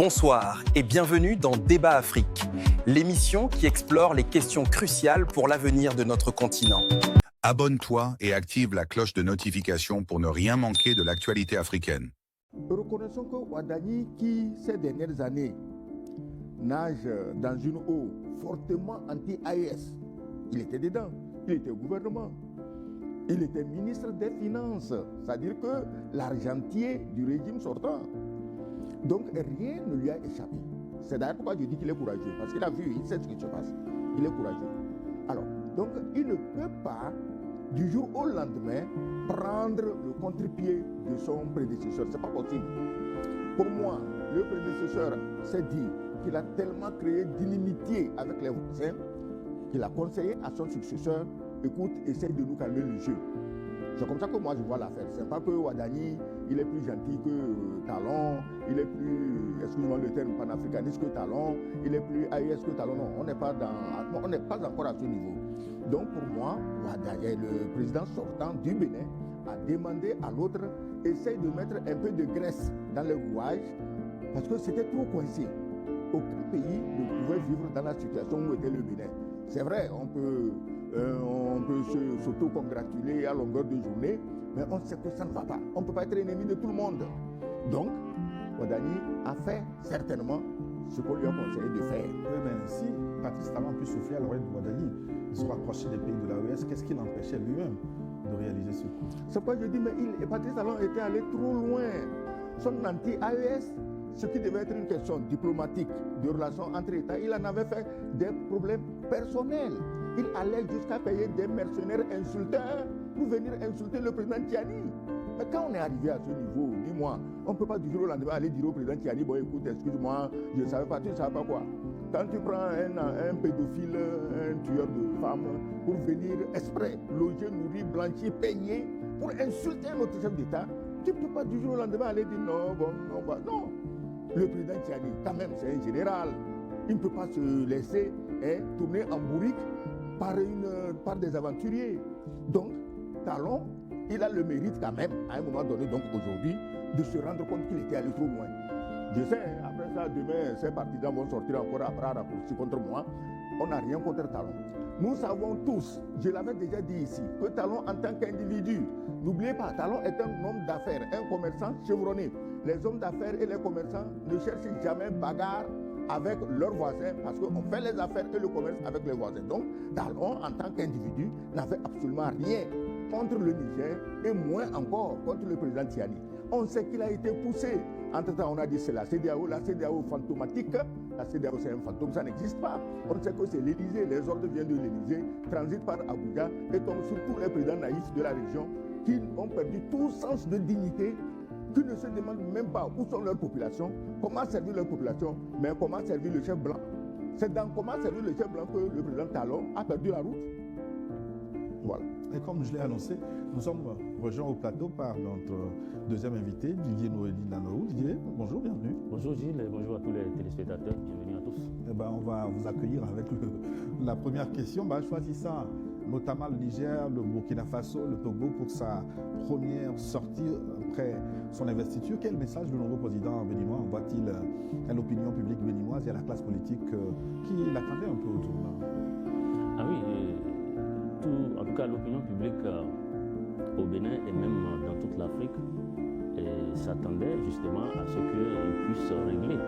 Bonsoir et bienvenue dans Débat Afrique, l'émission qui explore les questions cruciales pour l'avenir de notre continent. Abonne-toi et active la cloche de notification pour ne rien manquer de l'actualité africaine. Reconnaissons que Ouadani, qui ces dernières années nage dans une eau fortement anti-AES, il était dedans, il était au gouvernement, il était ministre des Finances, c'est-à-dire que l'argentier du régime sortant. Donc rien ne lui a échappé. C'est d'ailleurs pourquoi je dis qu'il est courageux, parce qu'il a vu, il sait ce qui se passe, il est courageux. Alors, donc il ne peut pas, du jour au lendemain, prendre le contre-pied de son prédécesseur. C'est pas possible. Pour moi, le prédécesseur s'est dit qu'il a tellement créé d'inimitié avec les voisins qu'il a conseillé à son successeur, écoute, essaye de nous calmer le jeu. C'est comme ça que moi je vois l'affaire. C'est pas que Ouadani, il est plus gentil que Talon, il est plus, excusez-moi le terme, panafricaniste que Talon, il est plus AES que Talon. Non, on n'est pas encore à ce niveau. Donc pour moi, Ouadani, le président sortant du Bénin, a demandé à l'autre, essaye de mettre un peu de graisse dans le rouage, parce que c'était trop coincé. Aucun pays ne pouvait vivre dans la situation où était le Bénin. C'est vrai, on peut s'auto-congratuler à longueur de journée, mais on sait que ça ne va pas. On ne peut pas être ennemi de tout le monde. Donc, Ouadani a fait certainement ce qu'on lui a conseillé de faire. Oui, mais si Patrice Talon a pu souffler à l'oreille de Ouadani, ils se rapprocher des pays de l'AES, qu'est-ce qui l'empêchait lui-même de réaliser ce coup? C'est pourquoi je dis, mais Patrice Talon était allé trop loin. Son anti-AES, ce qui devait être une question diplomatique, de relations entre États, il en avait fait des problèmes personnels. Il allait jusqu'à payer des mercenaires insulteurs pour venir insulter le président Tiani. Mais quand on est arrivé à ce niveau, dis-moi, on ne peut pas du jour au lendemain aller dire au président Tiani, bon écoute, excuse-moi, je ne savais pas, tu ne savais pas quoi. Quand tu prends un pédophile, un tueur de femmes, pour venir exprès, loger, nourrir, blanchir, payer, pour insulter notre chef d'État, tu ne peux pas du jour au lendemain aller dire non, bon, on va. Non. Le président Tiani, quand même, c'est un général. Il ne peut pas se laisser tourner en bourrique par des aventuriers. Donc, Talon, il a le mérite quand même, à un moment donné, donc aujourd'hui, de se rendre compte qu'il était allé trop loin. Je sais, après ça, demain, ces partisans vont sortir encore après à raccourci contre moi. On n'a rien contre Talon. Nous savons tous, je l'avais déjà dit ici, que Talon en tant qu'individu, n'oubliez pas, Talon est un homme d'affaires, un commerçant chevronné. Les hommes d'affaires et les commerçants ne cherchent jamais bagarre avec leurs voisins, parce qu'on fait les affaires et le commerce avec les voisins. Donc, Talon, en tant qu'individu, n'avait absolument rien contre le Niger et moins encore contre le président Tiani. On sait qu'il a été poussé. Entre-temps, on a dit c'est la CEDEAO fantomatique. La CEDEAO, c'est un fantôme, ça n'existe pas. On sait que c'est l'Élysée, les ordres viennent de l'Élysée, transitent par Abuja et tombent sur tous les présidents naïfs de la région qui ont perdu tout sens de dignité, qui ne se demandent même pas où sont leurs populations, comment servir leur population, mais comment servir le chef blanc. C'est dans comment servir le chef blanc que le président Talon a perdu la route. Voilà. Et comme je l'ai annoncé, nous sommes rejoints au plateau par notre deuxième invité, Didier Noélie Nanaou. Didier, bonjour, bienvenue. Bonjour Gilles et bonjour à tous les téléspectateurs, bienvenue à tous. Eh ben, on va vous accueillir avec la première question. Choisissant notamment le Niger, le Burkina Faso, le Togo pour sa première sortie après son investiture. Quel message le nouveau président béninois envoie-t-il à l'opinion publique béninoise et à la classe politique qui l'attendait un peu au tournant? Ah oui, en tout cas l'opinion publique au Bénin et même dans toute l'Afrique s'attendait justement à ce qu'il puisse régler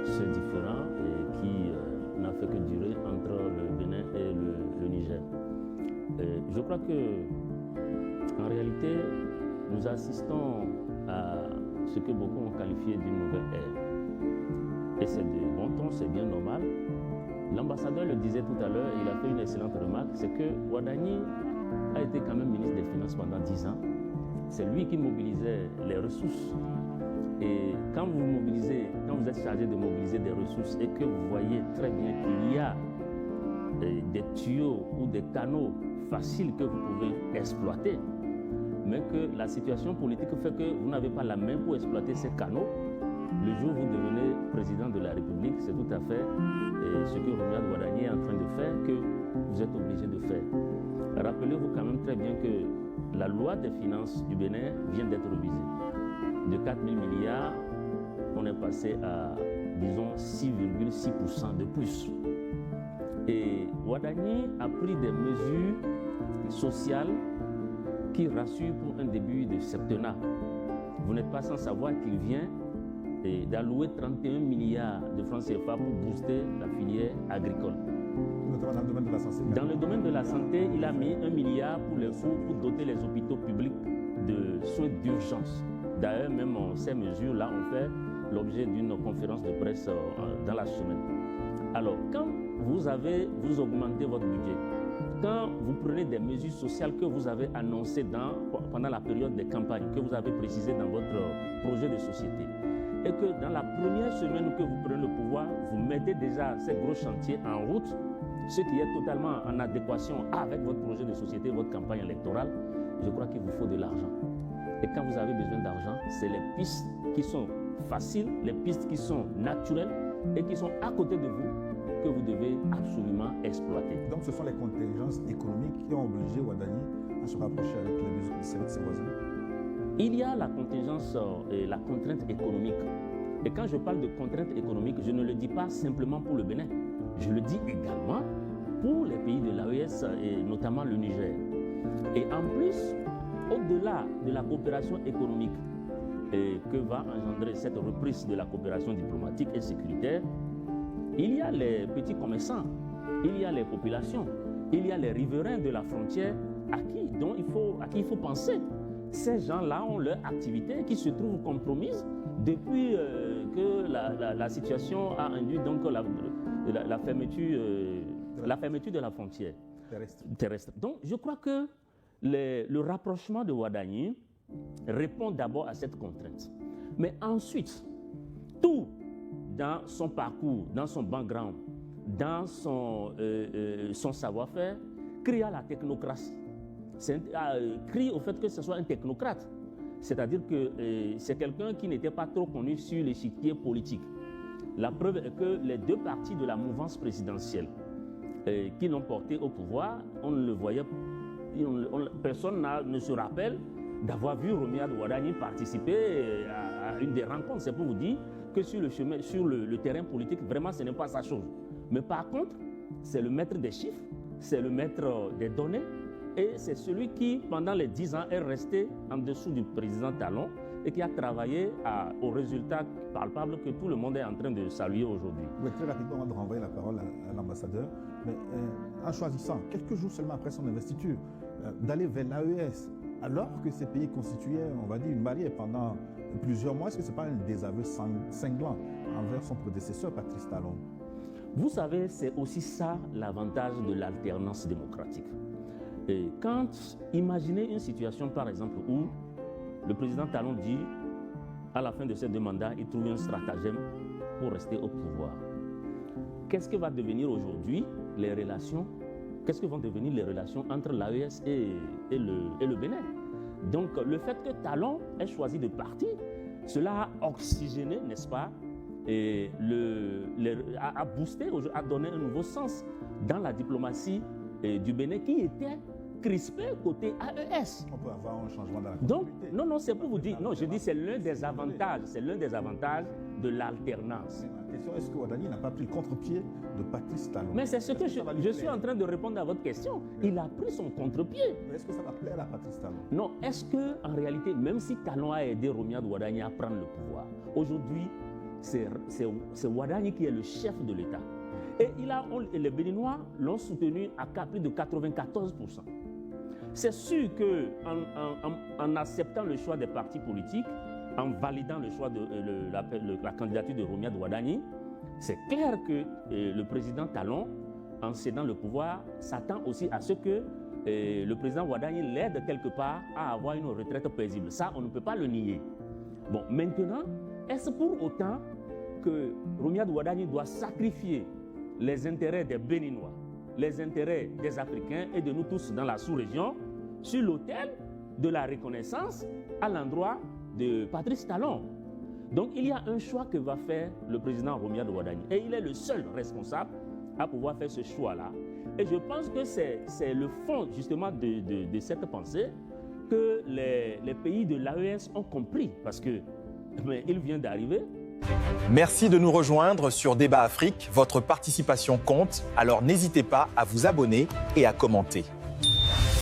ce différend qui n'a fait que durer entre le Bénin et le Niger. Je crois que en réalité, nous assistons à ce que beaucoup ont qualifié d'une nouvelle ère. Et c'est de bon ton, c'est bien normal. L'ambassadeur le disait tout à l'heure, il a fait une excellente remarque, c'est que Ouadani a été quand même ministre des Finances pendant 10 ans. C'est lui qui mobilisait les ressources. Et quand vous êtes chargé de mobiliser des ressources et que vous voyez très bien qu'il y a des tuyaux ou des canaux faciles que vous pouvez exploiter, mais que la situation politique fait que vous n'avez pas la main pour exploiter ces canaux, le jour où vous devenez président de la République, c'est tout à fait ce que Riyad Ouadani est en train de faire que vous êtes obligé de faire. Rappelez-vous quand même très bien que la loi des finances du Bénin vient d'être révisée. De 4 000 milliards, on est passé à disons 6,6% de plus. Et Ouadani a pris des mesures sociales qui rassurent pour un début de septennat. Vous n'êtes pas sans savoir qu'il vient d'allouer 31 milliards de francs CFA pour booster la filière agricole. Notamment dans le domaine de la santé. Dans le domaine de la santé, il a mis 1 milliard pour doter les hôpitaux publics de soins d'urgence. D'ailleurs, même ces mesures-là ont fait l'objet d'une conférence de presse dans la semaine. Alors, quand vous augmentez votre budget, quand vous prenez des mesures sociales que vous avez annoncées pendant la période des campagnes, que vous avez précisées dans votre projet de société, et que dans la première semaine que vous prenez le pouvoir, vous mettez déjà ces gros chantiers en route, ce qui est totalement en adéquation avec votre projet de société, votre campagne électorale, je crois qu'il vous faut de l'argent. Et quand vous avez besoin d'argent, c'est les pistes qui sont faciles, les pistes qui sont naturelles et qui sont à côté de vous que vous devez absolument exploiter. Donc ce sont les contingences économiques qui ont obligé Ouadani à se rapprocher avec ses voisins. Il y a la contingence et la contrainte économique. Et quand je parle de contrainte économique, je ne le dis pas simplement pour le Bénin. Je le dis également pour les pays de l'AES et notamment le Niger. Et en plus, au-delà de la coopération économique que va engendrer cette reprise de la coopération diplomatique et sécuritaire, il y a les petits commerçants, il y a les populations, il y a les riverains de la frontière à qui il faut penser. Ces gens-là ont leur activité qui se trouve compromise depuis que la situation a induit donc la fermeture de la frontière terrestre. Donc je crois que le rapprochement de Ouadani répond d'abord à cette contrainte. Mais ensuite, tout dans son parcours, dans son background, dans son savoir-faire, crie à la technocratie. Crie au fait que ce soit un technocrate. C'est-à-dire que c'est quelqu'un qui n'était pas trop connu sur l'échiquier politique. La preuve est que les deux partis de la mouvance présidentielle qui l'ont porté au pouvoir, on ne le voyait, personne ne se rappelle d'avoir vu Romuald Ouadani participer à une des rencontres. C'est pour vous dire que sur le terrain politique, vraiment, ce n'est pas sa chose. Mais par contre, c'est le maître des chiffres, c'est le maître des données, et c'est celui qui, pendant les 10 ans, est resté en dessous du président Talon et qui a travaillé aux résultats palpables que tout le monde est en train de saluer aujourd'hui. Oui, très rapidement, on va renvoyer la parole à l'ambassadeur. Mais en choisissant, quelques jours seulement après son investiture, d'aller vers l'AES, alors que ces pays constituaient, on va dire, une barrière pendant plusieurs mois, est-ce que ce n'est pas un désaveu cinglant envers son prédécesseur, Patrice Talon? Vous savez, c'est aussi ça l'avantage de l'alternance démocratique. Et imaginez une situation, par exemple, où le président Talon dit, à la fin de ces deux mandats, il trouve un stratagème pour rester au pouvoir. Qu'est-ce que va devenir aujourd'hui les relations? Qu'est-ce que vont devenir les relations entre l'AES et le Bénin? Donc, le fait que Talon ait choisi de partir, cela a oxygéné, n'est-ce pas, et a boosté, a donné un nouveau sens dans la diplomatie du Bénin qui était crispée côté AES. On peut avoir un changement dans la continuité. Donc, non, c'est pour vous dire, non, je dis c'est l'un des avantages de l'alternance. Ma question, est-ce que Ouadani n'a pas pris le contre-pied de Patrice Talon? Mais c'est ce que je suis en train de répondre à votre question. Il a pris son contre-pied. Mais est-ce que ça va plaire à Patrice Talon? Non, est-ce que en réalité, même si Talon a aidé Romuald Ouadani à prendre le pouvoir, aujourd'hui, c'est Ouadani qui est le chef de l'État. Et les Béninois l'ont soutenu à plus de 94%. C'est sûr qu'en acceptant le choix des partis politiques, en validant le choix de la candidature de Romuald Ouadani, c'est clair que le président Talon, en cédant le pouvoir, s'attend aussi à ce que le président Ouadani l'aide quelque part à avoir une retraite paisible. Ça, on ne peut pas le nier. Bon, maintenant, est-ce pour autant que Romuald Ouadani doit sacrifier les intérêts des Béninois, les intérêts des Africains et de nous tous dans la sous-région sur l'autel de la reconnaissance à l'endroit de Patrice Talon? Donc il y a un choix que va faire le président Romuald Ouadani et il est le seul responsable à pouvoir faire ce choix-là. Et je pense que c'est le fond justement de cette pensée que les pays de l'AES ont compris, parce que il vient d'arriver, Merci de nous rejoindre sur Débat Afrique. Votre participation compte, alors n'hésitez pas à vous abonner et à commenter.